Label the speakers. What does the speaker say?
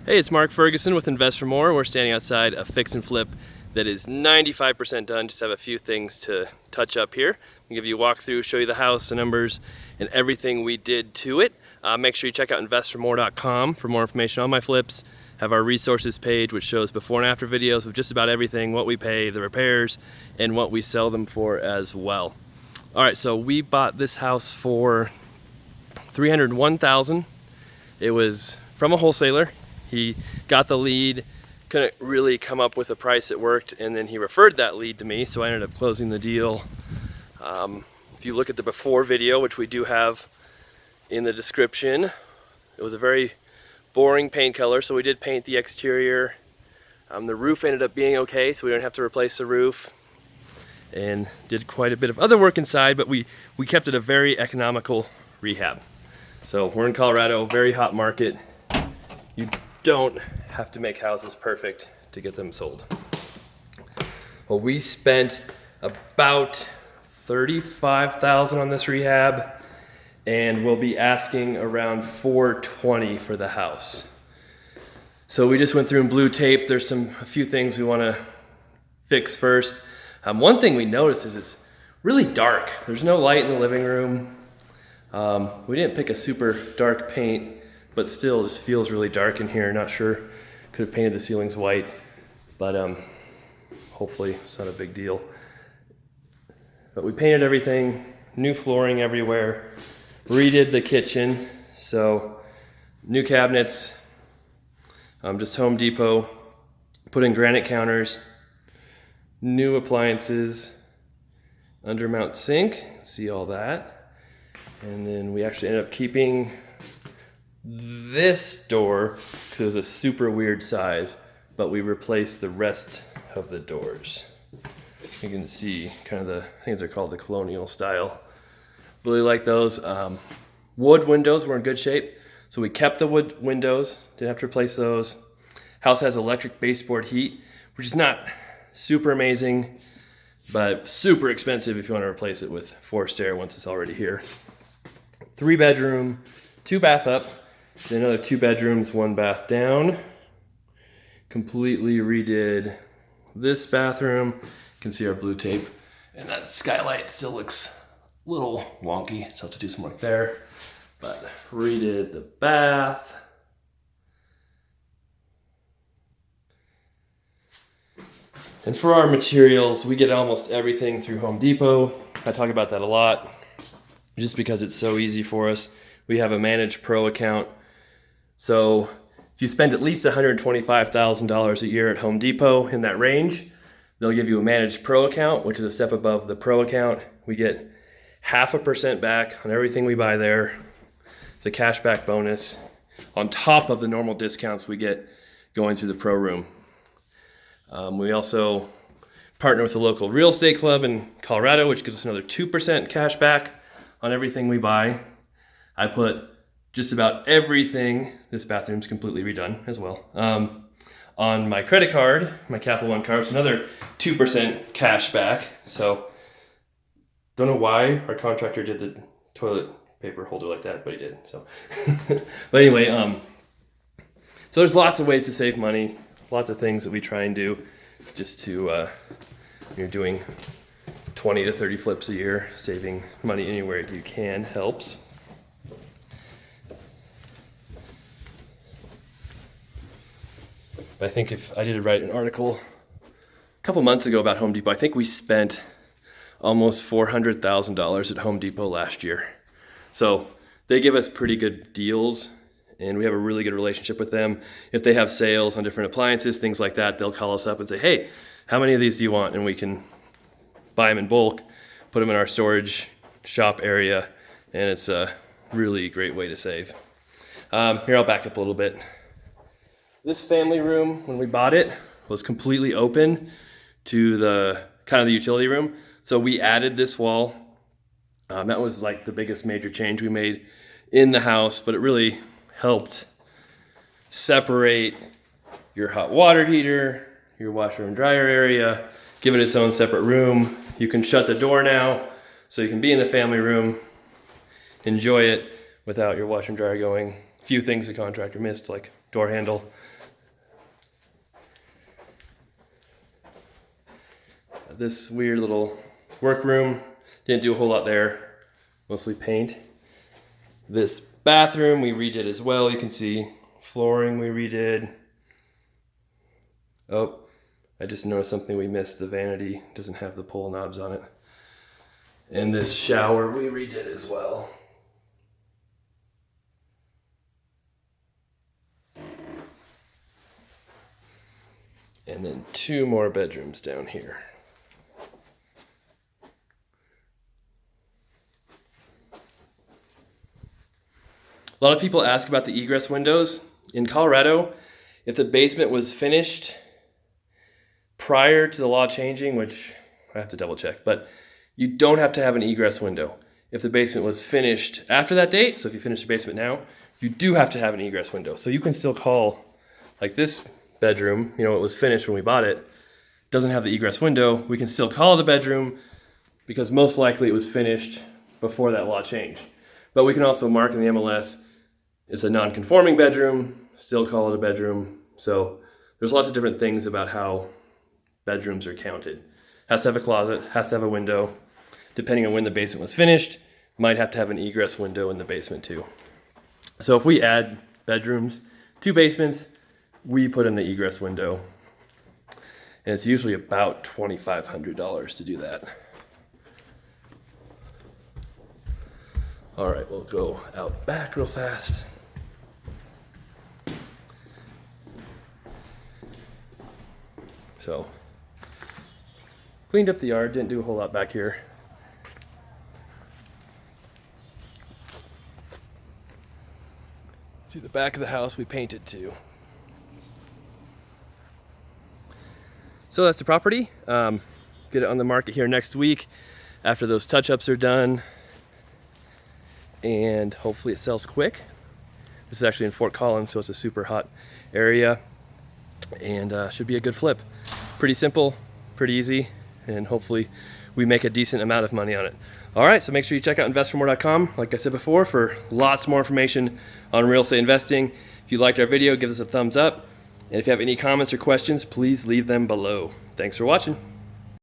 Speaker 1: Hey, it's Mark Ferguson with Invest for More. We're standing outside a fix and flip that is 95% done. Just have a few things to touch up here. I'll give you a walkthrough, show you the house, the numbers, and everything we did to it. Make sure you check out investformore.com for more information on my flips. Have our resources page, which shows before and after videos of just about everything, what we pay, the repairs, and what we sell them for as well. All right, so we bought this house for $301,000. It was from a wholesaler. He got the lead, couldn't really come up with a price that worked, and then he referred that lead to me, so I ended up closing the deal. If you look at the before video, which we do have in the description, it was a very boring paint color, so we did paint the exterior. The roof ended up being okay, so we didn't have to replace the roof, and did quite a bit of other work inside, but we kept it a very economical rehab. So we're in Colorado, very hot market. You don't have to make houses perfect to get them sold. Well, we spent about $35,000 on this rehab, and we'll be asking around $420,000 for the house. So we just went through and blue tape. There's a few things we want to fix first. One thing we noticed is it's really dark. There's no light in the living room. We didn't pick a super dark paint, but still this feels really dark in here. Not sure, could have painted the ceilings white, but hopefully it's not a big deal. But we painted everything, new flooring everywhere, redid the kitchen, so new cabinets, just Home Depot, put in granite counters, new appliances, undermount sink, see all that. And then we actually ended up keeping this door because it was a super weird size, but we replaced the rest of the doors. You can see kind of the things are called the colonial style. Really like those. Wood windows were in good shape, so we kept the wood windows, didn't have to replace those. House has electric baseboard heat, which is not super amazing, but super expensive if you want to replace it with forced air once it's already here. 3-bedroom, 2-bath up, then another 2 bedrooms, 1 bath down. Completely redid this bathroom. You can see our blue tape, and that skylight still looks a little wonky, so I'll have to do some work there. But redid the bath. And for our materials, we get almost everything through Home Depot. I talk about that a lot, just because it's so easy for us. We have a Managed Pro account. So if you spend at least $125,000 a year at Home Depot, in that range, they'll give you a Managed Pro account, which is a step above the Pro account. We get 0.5% back on everything we buy there. It's a cashback bonus on top of the normal discounts we get going through the Pro room. We also partner with a local real estate club in Colorado, which gives us another 2% cash back on everything we buy. I put just about everything, this bathroom's completely redone as well, on my credit card, my Capital One card. It's another 2% cash back. So don't know why our contractor did the toilet paper holder like that, but he did. So, but anyway, so there's lots of ways to save money, lots of things that we try and do just to, you're doing 20 to 30 flips a year, saving money anywhere you can helps. I think if I did write an article a couple months ago about Home Depot, I think we spent almost $400,000 at Home Depot last year. So they give us pretty good deals, and we have a really good relationship with them. If they have sales on different appliances, things like that, they'll call us up and say, hey, how many of these do you want? And we can buy them in bulk, put them in our storage shop area, and it's a really great way to save. Here, I'll back up a little bit. This family room, when we bought it, was completely open to the kind of the utility room. So we added this wall. That was like the biggest major change we made in the house, but it really helped separate your hot water heater, your washer and dryer area, give it its own separate room. You can shut the door now, so you can be in the family room, enjoy it without your washer and dryer going. A few things the contractor missed, like door handle, this weird little workroom. Didn't do a whole lot there, mostly paint. This bathroom we redid as well. You can see flooring we redid. Oh, I just noticed something we missed. The vanity doesn't have the pull knobs on it. And this shower we redid as well. And then 2 more bedrooms down here. A lot of people ask about the egress windows. In Colorado, if the basement was finished prior to the law changing, which I have to double check, but you don't have to have an egress window. If the basement was finished after that date, so if you finish the basement now, you do have to have an egress window. So you can still call, like this bedroom, you know, it was finished when we bought it, doesn't have the egress window. We can still call it a bedroom because most likely it was finished before that law change. But we can also mark in the MLS, it's a non-conforming bedroom, still call it a bedroom. So there's lots of different things about how bedrooms are counted. Has to have a closet, has to have a window. Depending on when the basement was finished, might have to have an egress window in the basement too. So if we add bedrooms to basements, we put in the egress window. And it's usually about $2,500 to do that. All right, we'll go out back real fast. So, cleaned up the yard, didn't do a whole lot back here. See the back of the house we painted too. So that's the property. Get it on the market here next week after those touch-ups are done. And hopefully it sells quick. This is actually in Fort Collins, so it's a super hot area. And should be a good flip. Pretty simple, pretty easy, and hopefully we make a decent amount of money on it. All right, so make sure you check out investformore.com, like I said before, for lots more information on real estate investing. If you liked our video, give us a thumbs up. And if you have any comments or questions, please leave them below. Thanks for watching.